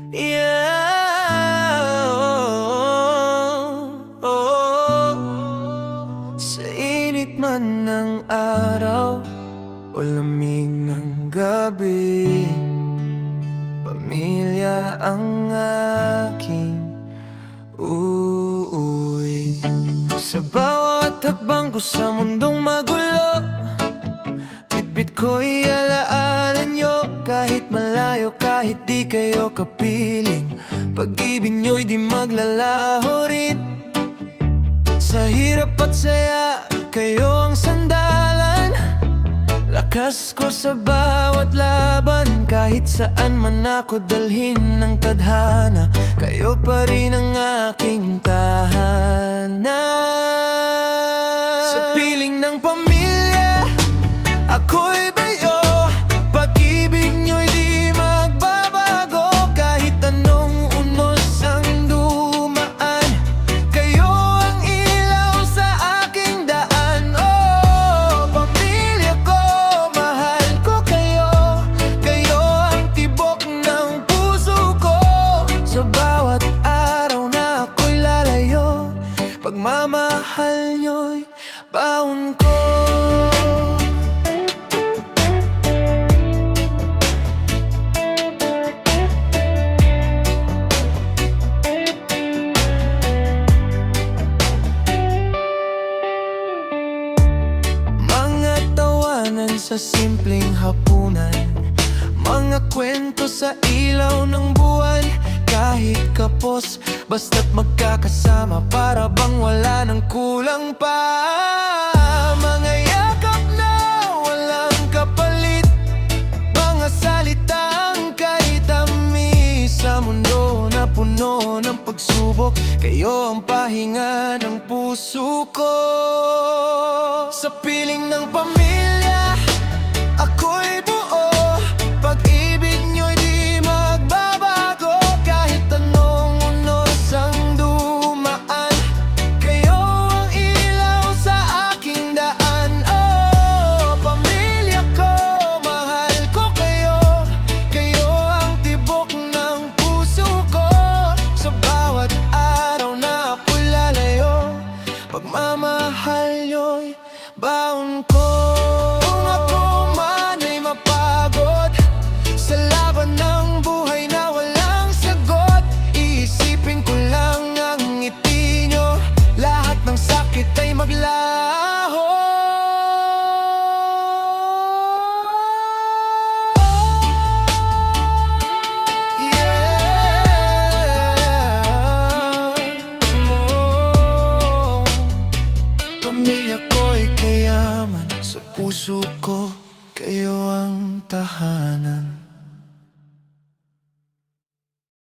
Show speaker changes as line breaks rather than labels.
Yeah, oh, oh. Sa init man ng araw o lamig ng gabi, pamilya ang aking uuwi. Sa bawat hakbang ko sa mundong magulo, bitbit ko'y alaala nyo. Kahit malayo, kahit di kayo kapiling, pag-ibig nyo'y di maglalaho rin. Sa hirap at saya, kayo ang sandalan, lakas ko sa bawat laban. Kahit saan man ako dalhin ng tadhana, kayo pa rin ang aking tahanan. Sa piling ng pamilya, ako'y bayo. Pag-ibig nyo'y di magbabago. Kahit anong unos ang dumaan, kayo ang ilaw sa aking daan. Oh, pamilya ko, mahal ko kayo. Kayo ang tibok ng puso ko. Sa bawat araw na ako'y lalayo, pagmamahal nyo'y baon ko. Sa simpleng hapunan, mga kwento sa ilaw ng buwan. Kahit kapos, basta't magkakasama, para bang wala nang kulang pa. Mga yakap na walang kapalit, mga salitang kahit tamis. Sa mundo na puno ng pagsubok, kayo ang pahinga ng puso ko. Sa piling ng pamilya, ako'y buo. Pag-ibig nyo'y di magbabago. Kahit anong unos ang dumaan, kayo ang ilaw sa aking daan. Oh, pamilya ko, mahal ko kayo. Kayo ang tibok ng puso ko. Sa bawat araw na ako'y lalayo, pagmamahal nyo'y baon ko. Ay maglaho. Yeah. Oh. Pamilya ko'y kayaman, sa puso ko kayo ang tahanan.